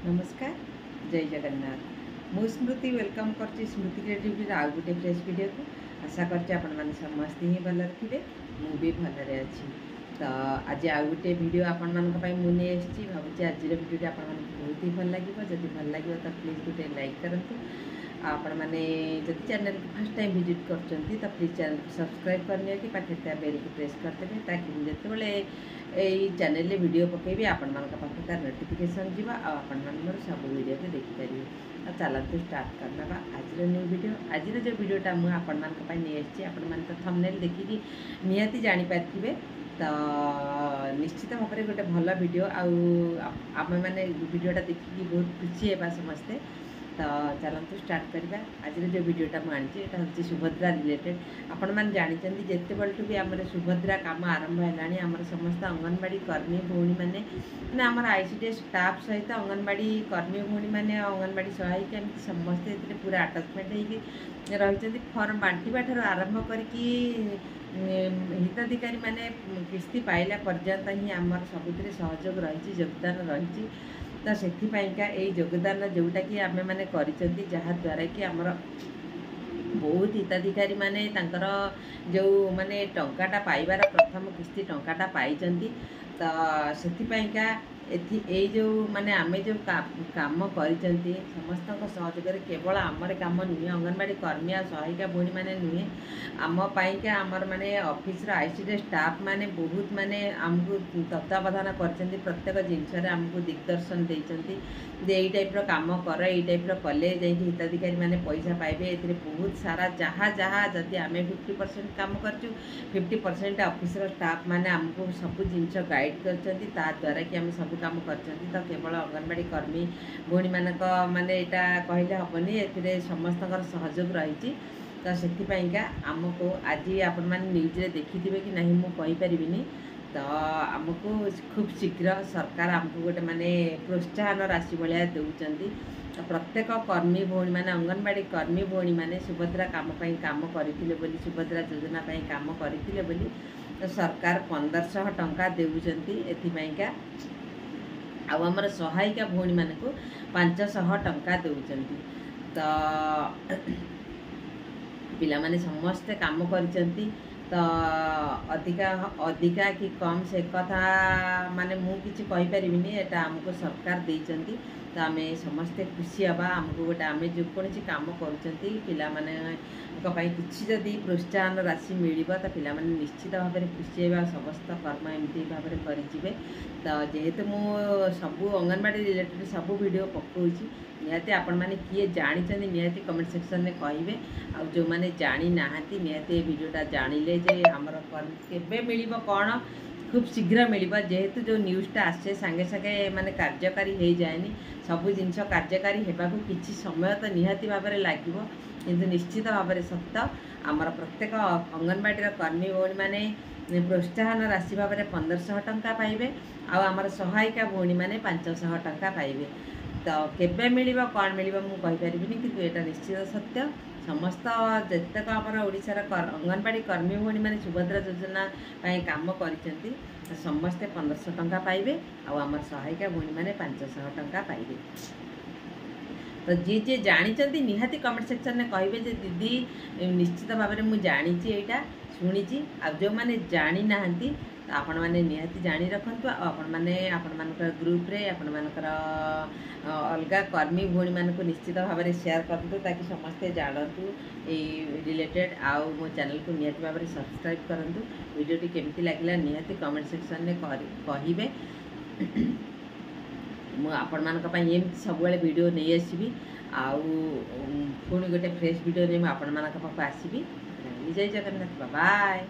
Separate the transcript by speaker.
Speaker 1: नमस्कार जय जगन्नाथ मु स्मृति वेलकम करची स्मृति क्रिएटिविटी आउ गोटे फ्रेश वीडियो को आशा करचे आपण माने समस्त ही भल रखिबे मु भी भलरे अछि। तो आज आउ गोटे वीडियो आपण मानक पई मु ने एसची भाबुची आज वीडियो आपण मानक बहुत ही भल लागिबो। जदि भल लागिबो तो प्लीज गोटे लाइक करंतु। आपण माने जदि चैनल को फर्स्ट टाइम विजिट करचंती तो प्लीज चैनल को सब्सक्राइब करनिया कि पाखे त्या बेल को प्रेस करते ताकि जेतेबेले एई चैनल रे वीडियो पकेबी आपण मानक पाखे तार नोटिफिकेशन जीवा आ आपण मानकर सब वीडियो के देखि परिबे। आ चलते स्टार्ट करना आज न्यू वीडियो। आज जो वीडियोटा मुझे आपण मानक पई नै एसची आपण मान तो थंबनेल देखिकी निहाती जानि पारथिबे। तो निश्चित भाव में गोटे भल वीडियो आम मैंने वीडियोटा देखिकी बहुत खुशी हेबा समस्ते। तो चलते स्टार्ट करवा। आज जो वीडियोटा मुझे हूँ सुभद्रा रिलेटेड आपण मैंने जानते जिते बल्टू भी आम सुभद्रा काम आरंभ है आम समस्त अंगनवाड़ी कर्मी भौणी मैंने मैंने आम आईसीडीएस स्टाफ सहित अंगनवाड़ी कर्मी भौणी मैंने अंगनवाड़ी सहायिका एमती समस्ते पूरा आटाचमेंट होगी रही फर्म बांटा ठार आरंभ करके हिताधिकारी मैंने किस्ती पाइला पर्यंत ही आम सबुत सहयोग रही योगदान रही। तो से योगदान जोटा कि आम मैंने करा कि आमर बहुत हिताधिकारी माने तांकर जो माने टंकाटा पाइबार प्रथम किस्ती टंकाटा पाई। तो से ए जो माने आमे जो काम कर समस्त सहयोग केवल आमर काम नुहे अंगनवाड़ी कर्मी आ सहायिका भौणी मैंने नुहे आम पाइका आमर माने ऑफिस आईसीडी स्टाफ माने बहुत माने आमको तत्वावधान कर प्रत्येक जिनस आमको दिग्दर्शन देइचंती यही टाइप काम कर यही टाइप कले जा हिताधिकारी मैंने पैसा पाइबे। ए बहुत सारा जहाँ जहाँ जदि आम 50% काम कर 50% ऑफिस स्टाफ मैंने आमको सब जिनस गाइड कर कि सब काम कर। तो केवल अंगनवाड़ी कर्मी भौणी मानक माने एटा कहले हबनी ए समस्त सहयोग रही। तो से आमको आज आपण मैंने न्यूज रे देखिथिबे कि नहीं मु कहि परिबिनी। तो आमको खूब शीघ्र सरकार आमको गोटे माने प्रोत्साहन राशि भाया दौरान। तो प्रत्येक कर्मी भौणी मैंने अंगनवाड़ी कर्मी भौणी मैंने सुभद्रा काम करते सुभद्रा योजना काम करते तो सरकार 1500 टंका देउचंती आमर सहायिका भौणी मान को 500 टंका दौरान। तो पिला माने समस्ते काम करचंती। तो अधिका कि कम से कथा माने मु किछि कहि परिबिनी एटा हमको सरकार देइचंती। तो आम समस्ते खुशी हवा आमको गोटे आम जो कौन काम करुँच पिला माने किसी जदि प्रोत्साहन राशि मिल तो पिला माने निश्चित भाव में खुशी होगा समस्त कर्म एमती भाव में करें। तो जेहेतु मु सबू अंगनवाड़ी रिलेटेड सब वीडियो पकाऊँगी निहाती आपण मैंने किए जानते निहाती कमेंट सेक्शन में कहे आ जो मैंने जानी ना निहाती वीडियोटा जानिले जे आमर केबे मिलिबो कौन खूब शीघ्र मिल जेहेतु जो न्यूज़टा आसे सांगे सांगे माने कार्यकारी हो जाएनि सबू जिनस कार्यकारी होगा किसी समय तो निहाती भाव में लगे किंतु निश्चित भाव में सत्य आमर प्रत्येक अंगनवाड़ी कर्मी भौणी मैंने प्रोत्साहन राशि भाव में 1500 टंका पाइबे आमर सहायिका भौणी मैंने 500 टंका पाइबे। तो केबे मिलिबो कौन मिलिबो मु कहि परिबिनी किंतु एटा निश्चित सत्य समस्त जतक आमर ओडिशार अंगनवाड़ी कर्मी भौणी मैंने सुभद्रा योजना काम करचंती समस्ते 1500 टंका पाइबे आमर सहायिका भौणी मैंने 500 टंका पाइबे। तो जी जानी निहाती कमेंट सेक्शन में कहे दीदी निश्चित भाव में मुझे जानी यहाँ शुणी आ जो मैंने जानी ना तो आपण मैंने निहाती जानी रखु आपण मैंने आपण मानकर ग्रुप रे आपण मानकर अलग कर्मी भौणी मान को निश्चित भाव में शेयर करूँ ताकि समस्ते जानतु रिलेटेड आउ मो चैनल को निहाती भाव में सब्सक्राइब करूँ। वीडियोटी केमती लगे निहाती कमेंट सेक्शन में कहे आपण मान सब वीडियो नहीं आसबि पुणी गोटे फ्रेश वीडियो नहीं आपण मान पाखक आसबि। जय जगन्नाथ बाय।